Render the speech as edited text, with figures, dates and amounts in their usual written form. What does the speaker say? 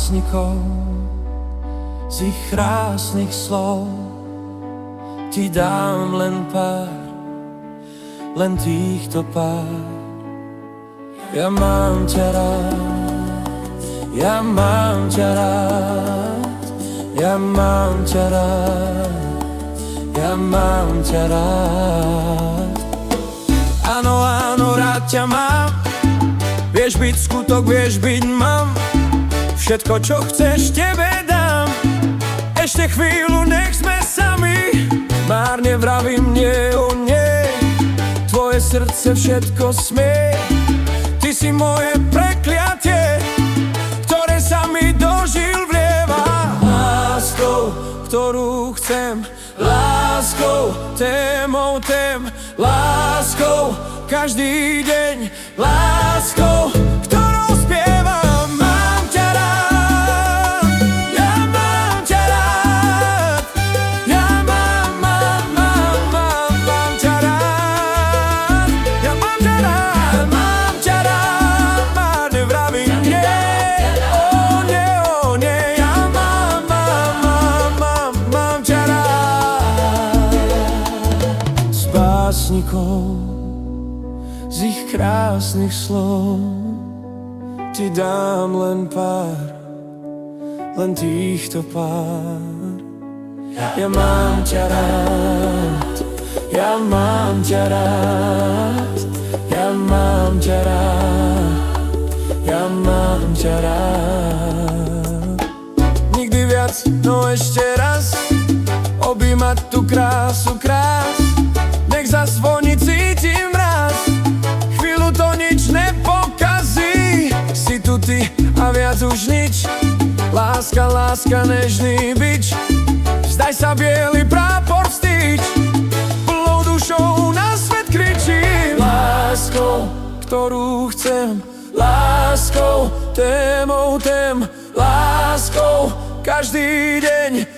básnikov, z ich krásnych slov ti dám len pár, len týchto pár. Ja mám ťa rád, ja mám ťa rád, ja mám ťa rád, ja mám ťa rád. Áno, áno, rád ťa mám, vieš byť skutok, vieš byť mám. Všetko, čo chceš, tebe dám. Ešte chvíľu, nech sme sami. Márne vravím nie, o nie. Tvoje srdce všetko smie. Ty si moje prekliatie, ktoré sa mi do žil vlieva. Láskou, ktorú chcem, láskou, témou tém, láskou, každý deň, láskou, ktorou spievam. Mám ťa rád, ja mám ťa rád, ja mám ťa rád, ja mám ťa rád, mám ťa rád, márne vravím nie, o nie, ja mám ťa rád. S básnikov, z ich krásnych slov ti dám len pár, len týchto pár. Ja mám ťa rád, ja mám ťa rád, ja mám ťa rád, ja mám ťa rád. Nikdy viac, no ešte raz, objímať tú krásu krás. Nech zazvoní, cítim mráz, chvíľu to nič nepokazí. Si tu ty a viac už nič, láska, láska, nežný bič. Vzdaj sa, biely prápor vstýč, plnou dušou na svet kričím. Láskou, ktorú chcem, láskou, témou tém, láskou, každý deň,